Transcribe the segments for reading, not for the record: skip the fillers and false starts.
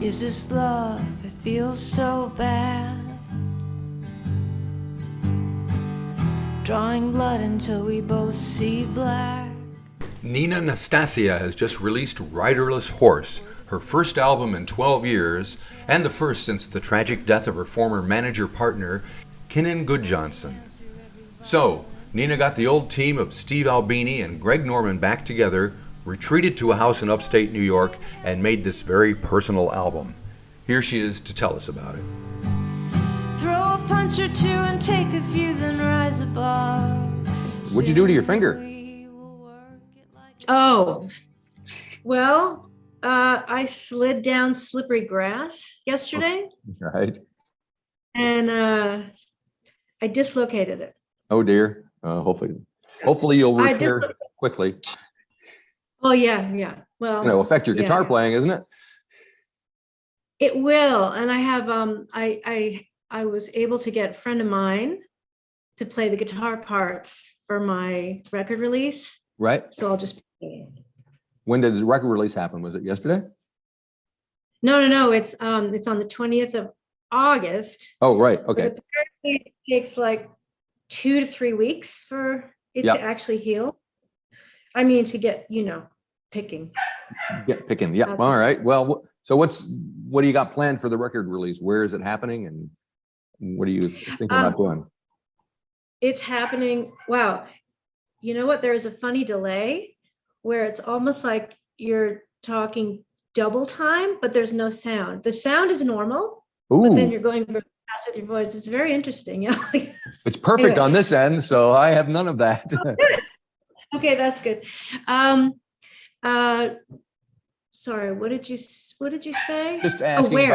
Is this love? It feels so bad. Drawing blood until we both see black. Nina Nastasia has just released Riderless Horse, her first album in 12 years, and the first since the tragic death of her former manager-partner, Kinnan Goodjohnson. So, Nina got the old team of Steve Albini and Greg Norman back together, retreated to a house in upstate New York, and made this very personal album. Here she is to tell us about it. Throw a punch or two and take a few, then rise above. What'd you do to your finger? Oh, well, I slid down slippery grass yesterday. Right. And I dislocated it. Oh dear. Hopefully you'll repair quickly. Oh yeah. Well, It'll affect your guitar playing, isn't it? It will. And I have I was able to get a friend of mine to play the guitar parts for my record release. Right. So I'll just. When did the record release happen? Was it yesterday? No. It's on the 20th of August. Oh, right. Okay. But apparently it takes like 2 to 3 weeks for it to actually heal. I mean, to get, picking. Get picking. Yeah. All right. Well, so what do you got planned for the record release? Where is it happening? And what are you thinking about doing? It's happening. Wow. You know what? There is a funny delay where it's almost like you're talking double time, but there's no sound. The sound is normal, but then you're going very fast with your voice. It's very interesting. It's perfect on this end, so I have none of that. Okay, that's good. Sorry, what did you say? Just asking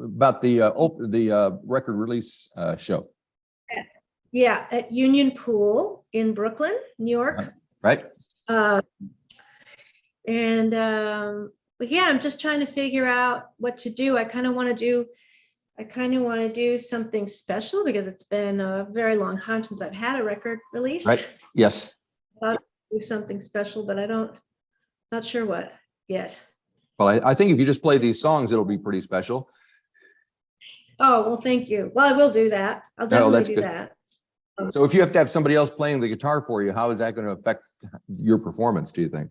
about the record release show. Yeah, at Union Pool in Brooklyn, New York. Right. I'm just trying to figure out what to do. I kind of want to do something special because it's been a very long time since I've had a record release. Right. Yes. I thought I'd do something special, but not sure what yet. Well, I think if you just play these songs, it'll be pretty special. Oh, well, thank you. Well, I will do that. I'll definitely do that. So if you have to have somebody else playing the guitar for you, how is that going to affect your performance, do you think?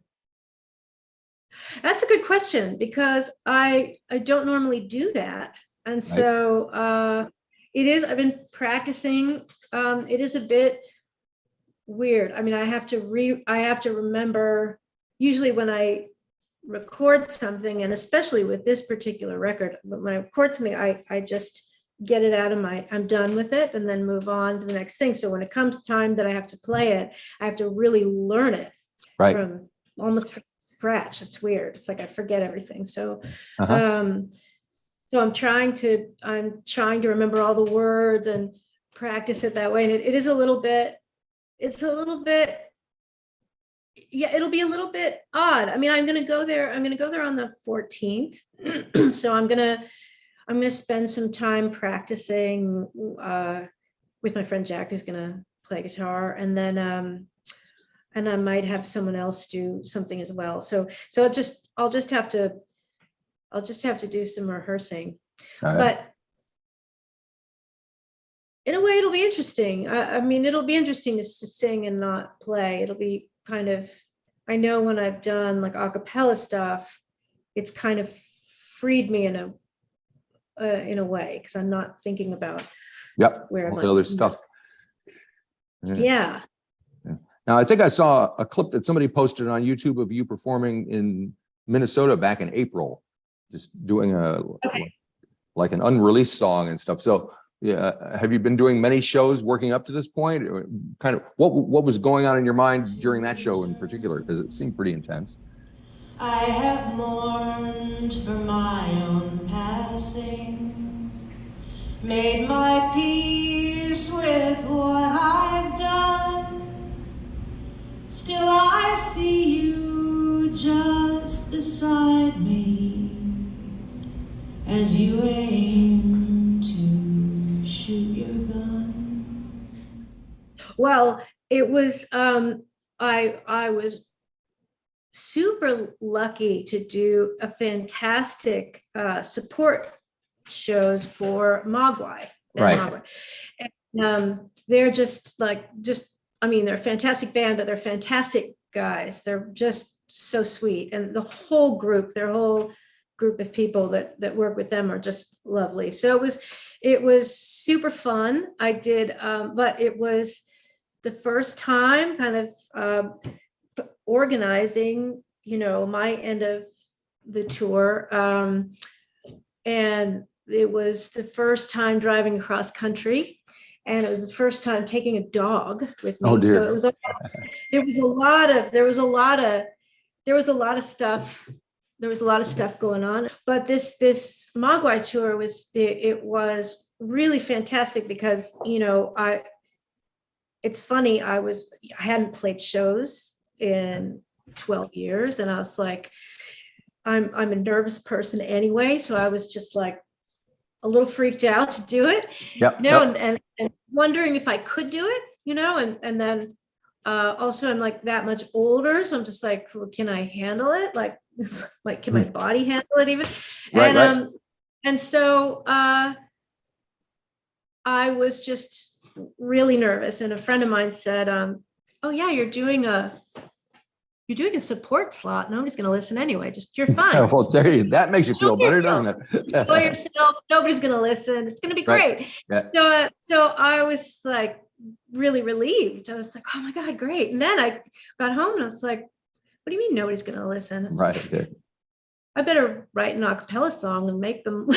That's a good question because I don't normally do that. And so I've been practicing. It is a bit weird. I mean, I have to remember usually when I record something, and especially with this particular record, when I record something, I just get it out of I'm done with it and then move on to the next thing. So when it comes time that I have to play it, I have to really learn it from scratch. It's weird. It's like I forget everything. So so I'm trying to remember all the words and practice it that way. And it's a little bit it'll be a little bit odd. I mean, I'm going to go there on the 14th. So I'm going to spend some time practicing with my friend Jack, who's going to play guitar, and then and I might have someone else do something as well. So I'll just have to do some rehearsing. Right. But in a way, it'll be interesting. I mean, it'll be interesting to sing and not play. It'll be kind of, I know when I've done like a cappella stuff, it's kind of freed me in a way, because I'm not thinking about where I'm other stuff. Yeah. Now, I think I saw a clip that somebody posted on YouTube of you performing in Minnesota back in April, just doing like an unreleased song and stuff. So have you been doing many shows working up to this point? Kind of what was going on in your mind during that show in particular? Because it seemed pretty intense. I have mourned for my own passing, made my peace with what I've done. Still I see you just beside me as you aim to shoot your gun. Well, it was I was super lucky to do a fantastic support shows for Mogwai. Right. Mogwai. And, they're just I mean, they're a fantastic band, but they're fantastic guys. They're just so sweet. And the whole group, their whole group of people that work with them are just lovely. So it was super fun. I did, but it was the first time kind of organizing, my end of the tour. And it was the first time driving across country. And it was the first time taking a dog with me. Oh, dear. So there was a lot of stuff. There was a lot of stuff going on. But this Mogwai tour was really fantastic because, it's funny, I hadn't played shows in 12 years. And I was like, I'm a nervous person anyway. So I was just like a little freaked out to do it. Yep. And wondering if I could do it, and then also I'm like that much older. So I'm just like, well, can I handle it? Like can my body handle it even? Right, and and so I was just really nervous. And a friend of mine said, oh yeah, you're doing a support slot. Nobody's going to listen anyway. Just, you're fine. Well, there you, that makes you feel better, doesn't it? Enjoy yourself. Nobody's going to listen. It's going to be great. Right. Yeah. So I was like really relieved. I was like, oh my God, great. And then I got home and I was like, what do you mean nobody's going to listen? Right. I better write an a cappella song and make them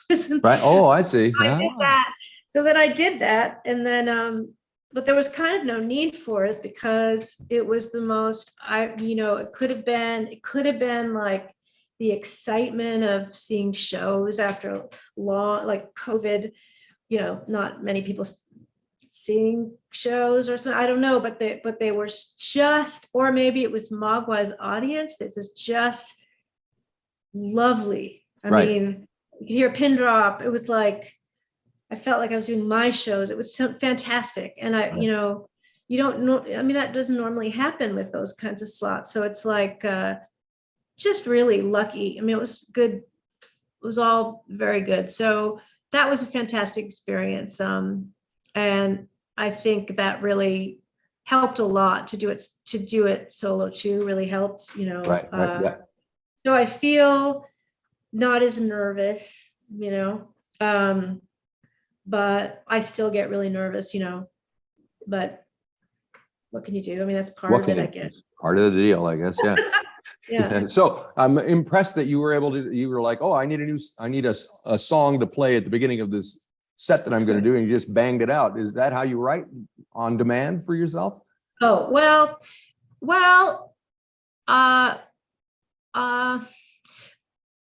listen. Right. Oh, I see. I did that. So then I did that. And then, but there was kind of no need for it because it was the most, it could have been like the excitement of seeing shows after long, like COVID, not many people seeing shows or something. I don't know, but they were just, or maybe it was Mogwai's audience that was just lovely. I mean, you could hear a pin drop. It was like, I felt like I was doing my shows. It was fantastic. And you don't know, I mean, that doesn't normally happen with those kinds of slots. So it's like, just really lucky. I mean, it was good. It was all very good. So that was a fantastic experience. And I think that really helped a lot to do it solo too, really helped, Right. Yeah. So I feel not as nervous, but I still get really nervous, but what can you do? I mean, that's part of it, I guess. Part of the deal, I guess. Yeah. Yeah. So I'm impressed that you were like, oh, I need a song to play at the beginning of this set that I'm going to do. And you just banged it out. Is that how you write on demand for yourself? Oh, well,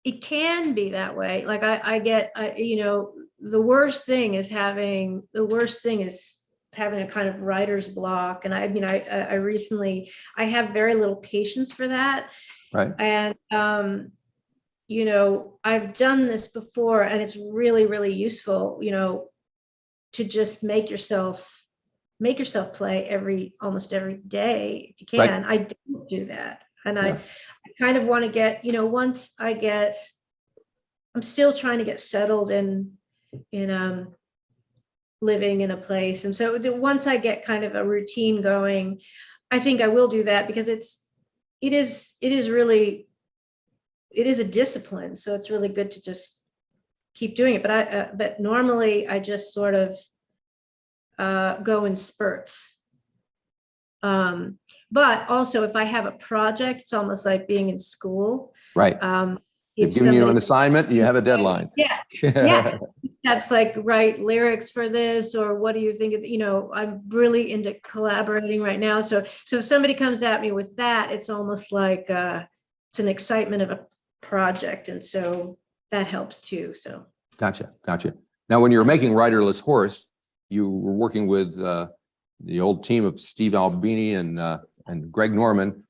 it can be that way. Like the worst thing is having a kind of writer's block. And I mean, I recently, I have very little patience for that. Right. And, I've done this before and it's really, really useful, to just make yourself play almost every day if you can. Right. I don't do that. And I kind of want to get, once I'm still trying to get settled in living in a place. And so once I get kind of a routine going, I think I will do that because it is a discipline. So it's really good to just keep doing it. But normally I just sort of go in spurts. But also if I have a project, it's almost like being in school. Right. They've given you an assignment, you have a deadline. Yeah. That's like write lyrics for this, or what do you think of, I'm really into collaborating right now. So if somebody comes at me with that, it's almost like it's an excitement of a project. And so that helps too. So. Gotcha. Now, when you were making Riderless Horse, you were working with the old team of Steve Albini and Greg Norman.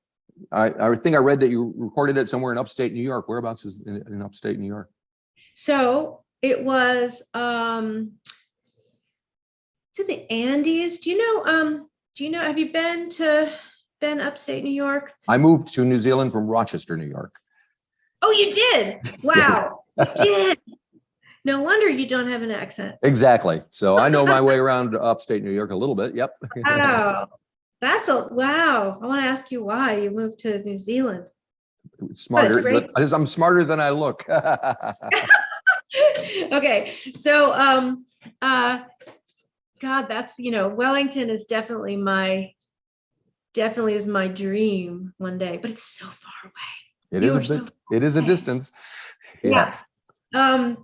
I think I read that you recorded it somewhere in upstate New York. Whereabouts is in upstate New York? So it was it's in the Andes. Do you know, have you been to been upstate New York? I moved to New Zealand from Rochester, New York. Oh, you did? Wow. You did. No wonder you don't have an accent. Exactly. So I know my way around upstate New York a little bit. Yep. Wow. Wow. I want to ask you why you moved to New Zealand. Smarter, great. but I'm smarter than I look. Okay. So, God, that's, Wellington is definitely is my dream one day, but it's so far away. It is a bit, it is a distance. Yeah. Yeah,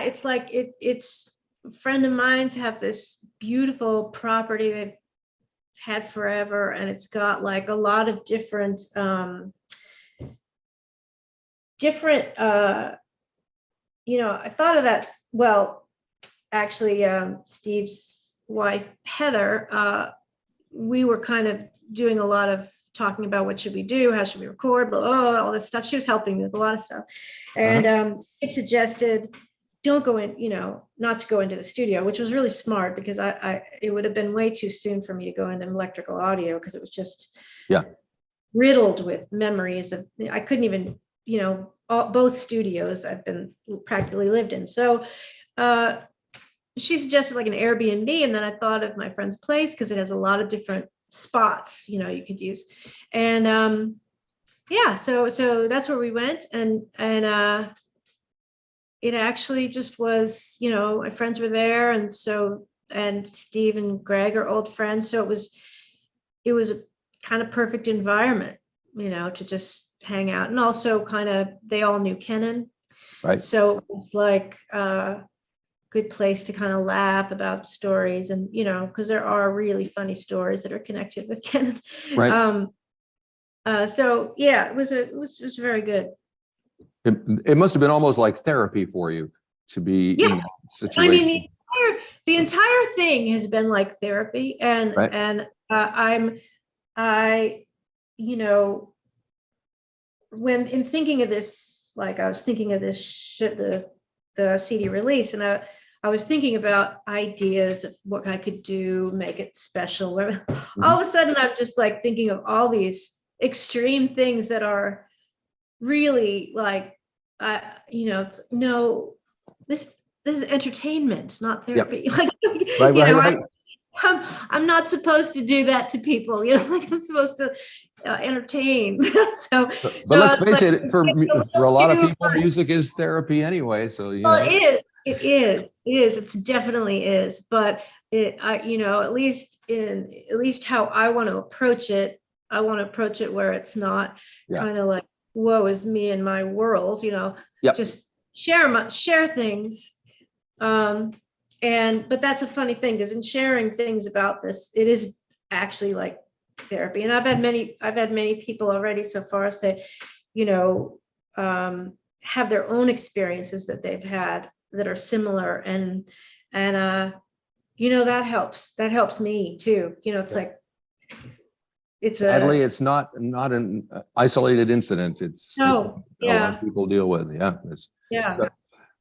it's like it's a friend of mine's have this beautiful property they've had forever, and it's got like a lot of different I thought of that. Well, actually, Steve's wife, Heather, we were kind of doing a lot of talking about what should we do, how should we record, blah, blah, blah, all this stuff. She was helping me with a lot of stuff. And it suggested, don't go in, not to go into the studio, which was really smart because it would have been way too soon for me to go into electrical audio because it was just riddled with memories of, I couldn't even, both studios I've been practically lived in. So she suggested like an Airbnb. And then I thought of my friend's place because it has a lot of different spots, you could use. And so that's where we went. And it actually just was, my friends were there. And Steve and Greg are old friends. So it was a kind of perfect environment, to just hang out. And also they all knew Kenan. Right. So it was like a good place to kind of laugh about stories and, because there are really funny stories that are connected with Kenan. Right. So yeah, it was very good. It must have been almost like therapy for you to be in that situation. I mean, the entire thing has been like therapy, and right. and when in thinking of this, like I was thinking of this the CD release, and I was thinking about ideas of what I could do, make it special. All of a sudden, I'm just like thinking of all these extreme things that are really like, this is entertainment, not therapy. Yep. Like, I'm not supposed to do that to people, like I'm supposed to entertain. But let's face it, for a lot of people, music is therapy anyway. So it is. It definitely is. But at least how I want to approach it. I want to approach it where it's not kind of like, woe is me in my world, just share things. But that's a funny thing, because in sharing things about this, it is actually like therapy. And I've had many people already so far say, have their own experiences that they've had that are similar. And that helps me too. It's like, sadly, it's not an isolated incident. It's a lot of people deal with.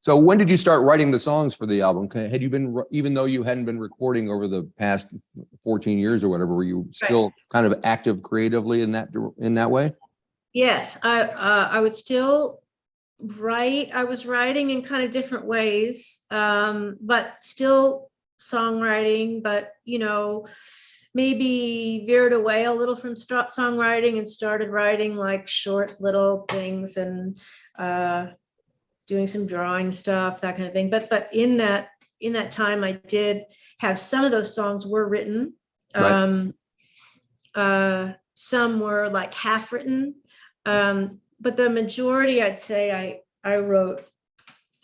So when did you start writing the songs for the album? Had you been, even though you hadn't been recording over the past 14 years or whatever, were you still kind of active creatively in that way? Yes, I would still write. I was writing in kind of different ways, but still songwriting, but maybe veered away a little from songwriting and started writing like short little things and doing some drawing stuff, that kind of thing. But in that time, I did have some of those songs were written. Right. Some were like half written, but the majority, I'd say, I wrote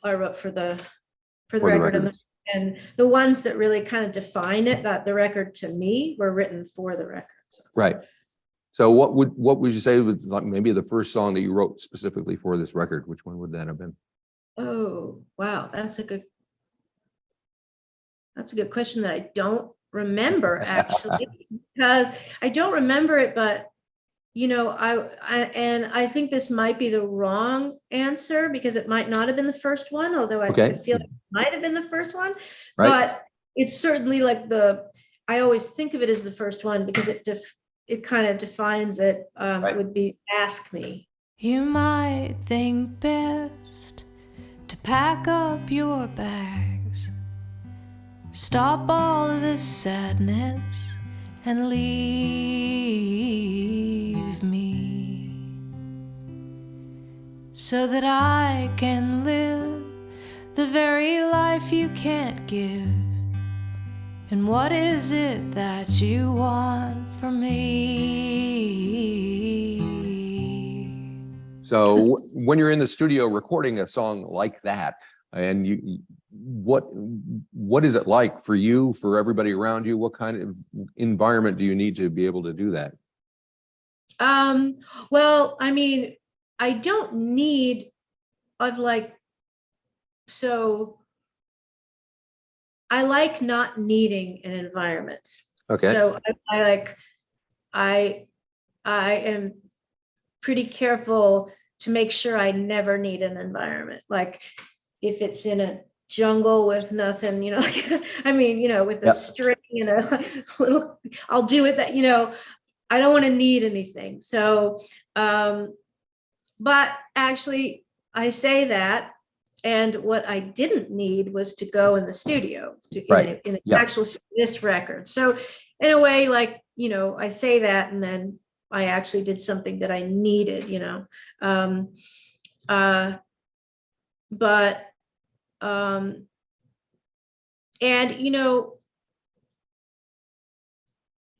for the record. And the ones that really kind of define it, that the record to me, were written for the record. Right. So what would you say was like maybe the first song that you wrote specifically for this record? Which one would that have been? Oh, wow. That's a good question that I don't remember, actually, because I don't remember it, but I think this might be the wrong answer because it might not have been the first one, although I feel like it might have been the first one. Right. But it's certainly like I always think of it as the first one because it kind of defines it. Right. Would be Ask Me. You might think best to pack up your bags, stop all of this sadness and leave me, so that I can live the very life you can't give. And what is it that you want from me? So when you're in the studio recording a song like that, and what is it like for you, for everybody around you? What kind of environment do you need to be able to do that? Well, I mean, I don't need so I like not needing an environment. Okay. So I am pretty careful to make sure I never need an environment. Like if it's in a jungle with nothing, I mean, with a string and a little, I'll do it that, I don't want to need anything. So, but actually I say that. And what I didn't need was to go in the studio in an actual this record. So in a way, like, I say that and then I actually did something that I needed, and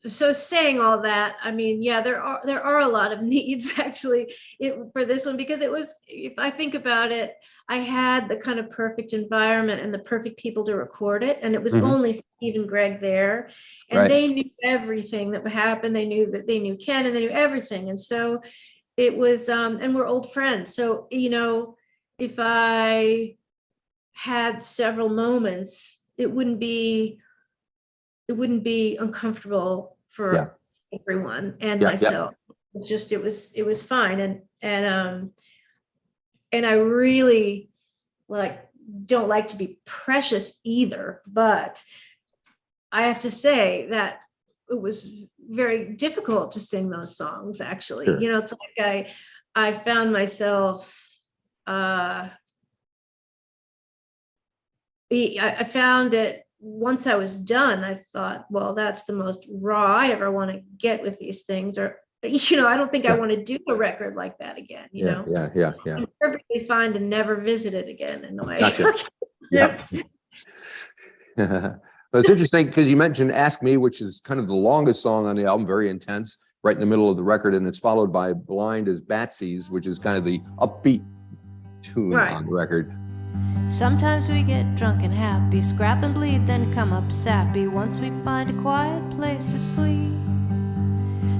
so saying all that, I mean, yeah, there are a lot of needs actually for this one, because it was, if I think about it, I had the kind of perfect environment and the perfect people to record it. And it was only Steve and Greg there, and they knew everything that would happen. They knew Ken, and they knew everything. And so it was, and we're old friends. So, if I had several moments, it wouldn't be uncomfortable for everyone and myself. It's just, it was fine. And I really don't like to be precious either, but I have to say that it was very difficult to sing those songs, actually. Sure. It's like I found myself, I found it once I was done, I thought, well, that's the most raw I ever want to get with these things. Or, I don't think I want to do a record like that again, Yeah. I'm perfectly fine to never visit it again in a way. Gotcha. Yeah. But it's interesting because you mentioned Ask Me, which is kind of the longest song on the album, very intense, right in the middle of the record. And it's followed by Blind as Batsies, which is kind of the upbeat tune on the record. Sometimes we get drunk and happy, scrap and bleed, then come up sappy. Once we find a quiet place to sleep,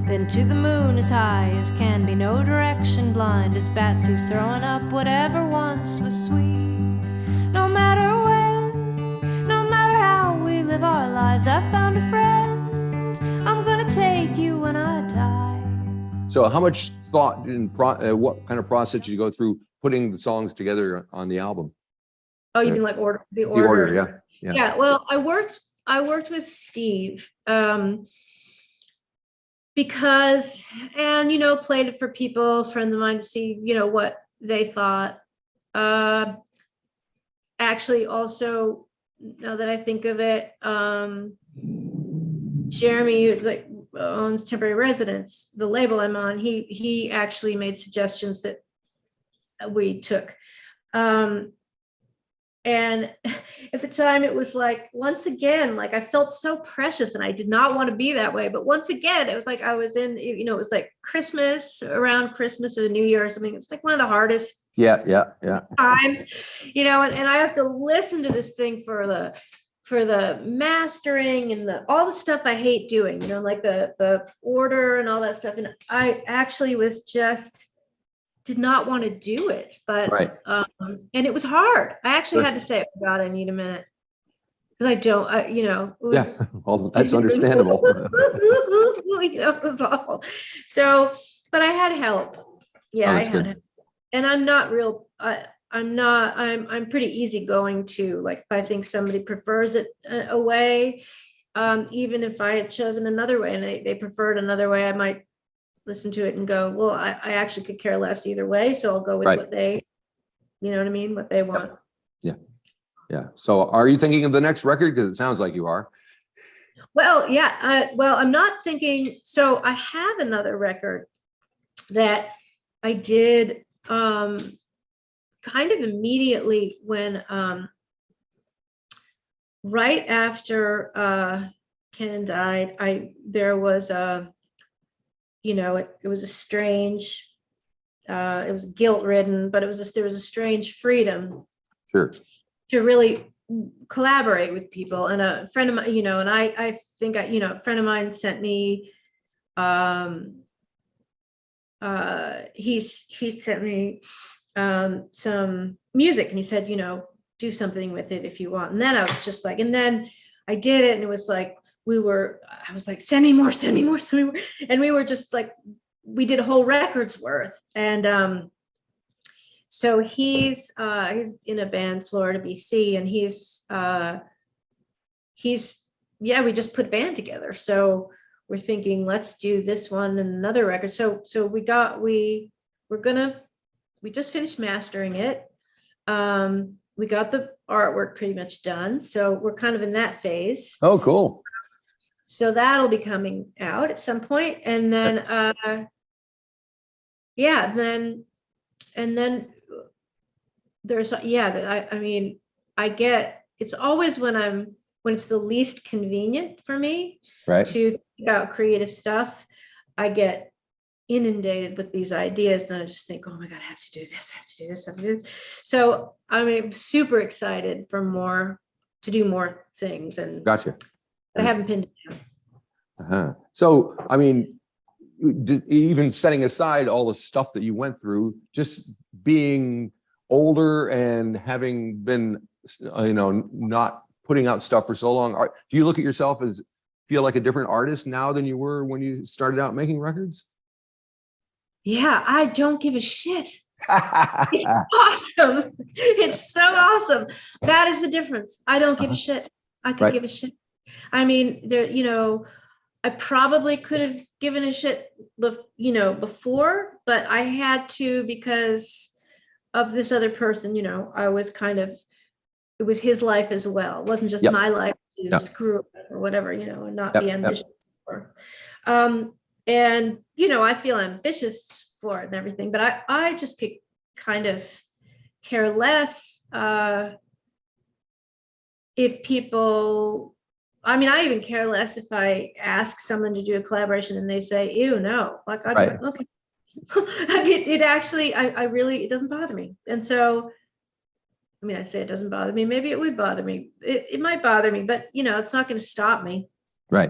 then to the moon as high as can be, no direction, blind as Batsy's, throwing up whatever once was sweet. No matter when, no matter how we live our lives, I found a friend, I'm gonna take you when I die. So how much thought and what kind of process did you go through putting the songs together on the album? Oh, you mean like the order? The order, yeah. Yeah. Well, I worked with Steve because, and played it for people, friends of mine, to see what they thought. Actually, also, now that I think of it, Jeremy, who owns Temporary Residence, the label I'm on, he actually made suggestions that we took. And at the time it was like, once again, I felt so precious, and I did not want to be that way. But once again, it was like I was in, it was like Christmas, around Christmas or New Year or something. It's like one of the hardest times, and I have to listen to this thing for the mastering and all the stuff I hate doing, like the order and all that stuff. And I actually did not want to do it, but and it was hard. I actually had to say, oh God, I need a minute, because I don't, it was, well, that's understandable. It was awful. So, but I had help. Yeah, I had help. And I'm not real. I'm pretty easygoing too. Like if I think somebody prefers it a way, even if I had chosen another way and they preferred another way, I might listen to it and go, well, I actually could care less either way. So I'll go with Right. what they, you know what I mean? What they want. Yeah. So are you thinking of the next record? Because it sounds like you are. Well, yeah. Well, I'm not thinking. So I have another record that I did kind of immediately when right after Ken died. There was a, you know, it was a strange, it was guilt ridden, but there was a strange freedom Sure. to really collaborate with people. And a friend of mine, you know, and I think a friend of mine sent me, he sent me some music, and he said, you know, do something with it if you want. And then I was just like, and then I did it, and it was like, I was like, send me more, send me more, send me more. And we were just like, we did a whole record's worth. And so he's in a band, Florida, BC, and yeah, we just put a band together. So we're thinking, let's do this one and another record. So we just finished mastering it. We got the artwork pretty much done. So we're kind of in that phase. Oh, cool. So that'll be coming out at some point. And then, and then there's, I mean, it's always when it's the least convenient for me Right. to think about creative stuff, I get inundated with these ideas. And I just think, oh my God, I have to do this, I have to do this, I have to do this. So I'm super excited to do more things. And Gotcha. I haven't pinned it down. Uh-huh. So, I mean, even setting aside all the stuff that you went through, just being older and having been, not putting out stuff for so long, do you look at yourself as feel like a different artist now than you were when you started out making records? Yeah, I don't give a shit. It's awesome. It's so awesome. That is the difference. I don't give a shit. I could give a shit. I mean, I probably could have given a shit, before, but I had to because of this other person. I was it was his life as well. It wasn't just my life to screw up or whatever, and not be ambitious for. And, I feel ambitious for it and everything, but I just could kind of care less if people, I even care less if I ask someone to do a collaboration and they say, ew, no, like, okay. It actually, it doesn't bother me. And so, I say it doesn't bother me. Maybe it would bother me. It might bother me, but it's not going to stop me. Right.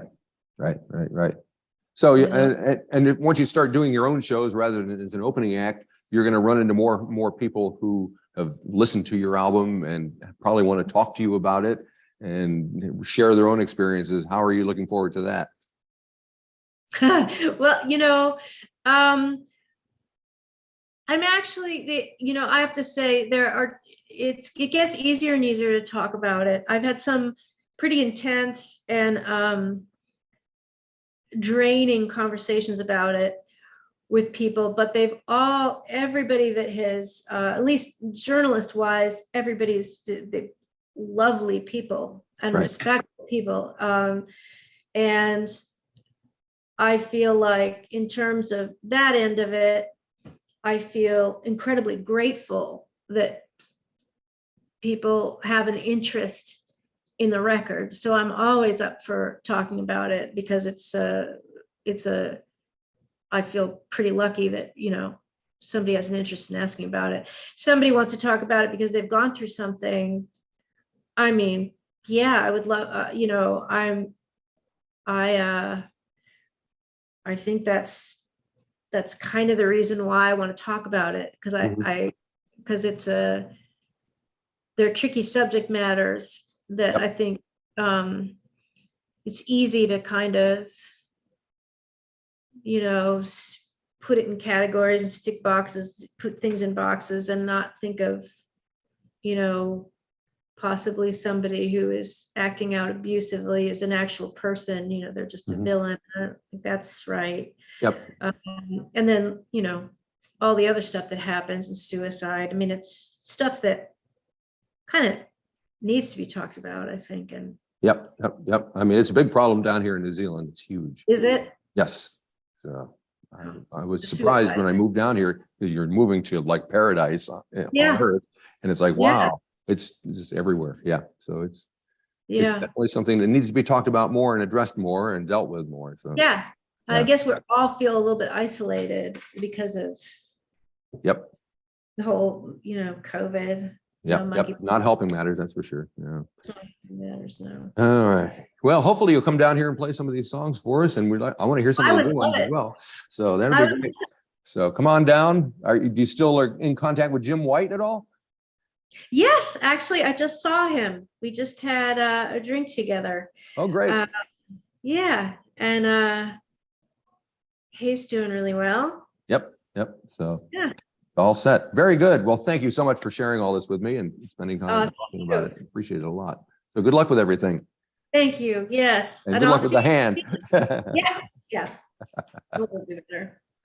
So, and once you start doing your own shows rather than as an opening act, you're going to run into more people who have listened to your album and probably want to talk to you about it and share their own experiences. How are you looking forward to that? Well, I'm actually, I have to say it gets easier and easier to talk about it. I've had some pretty intense and draining conversations about it with people, but everybody that has, at least journalist wise, everybody's lovely people and respectful people. And I feel like in terms of that end of it, I feel incredibly grateful that people have an interest in the record. So I'm always up for talking about it because I feel pretty lucky that, somebody has an interest in asking about it. Somebody wants to talk about it because they've gone through something. Yeah, I would love, I think that's kind of the reason why I want to talk about it. Because they're tricky subject matters that I think it's easy to kind of, put it in categories and stick boxes, put things in boxes and not think of, possibly somebody who is acting out abusively is an actual person, they're just a villain. I don't think that's right. Yep. And then, all the other stuff that happens and suicide. I mean, it's stuff that kind of needs to be talked about, I think. And Yep. I mean, it's a big problem down here in New Zealand. It's huge. is it? Yes. So I was The surprised suicide when I moved down here because you're moving to like paradise on Yeah. earth. And it's like, Yeah. wow, it's just everywhere. Yeah. So it's Yeah. definitely something that needs to be talked about more and addressed more and dealt with more. So Yeah. I Yeah. guess we all feel a little bit isolated because of Yep. the whole, COVID. Yep. monkey Not helping matters, that's for sure. Yeah. matters now. All right. Well, hopefully you'll come down here and play some of these songs for us. And I want to hear some I of the would new love ones as it. well. So that'll I be would- great. So come on down. Do you still are in contact with Jim White at all? Yes, actually, I just saw him. We just had a drink together. Oh, great. Yeah, and he's doing really well. Yep. So Yeah. all set. Very good. Well, thank you so much for sharing all this with me and spending time talking about it. Appreciate it a lot. So good luck with everything. Thank you. Yes. And And good I'll luck with the see- hand. Yeah. We'll do better.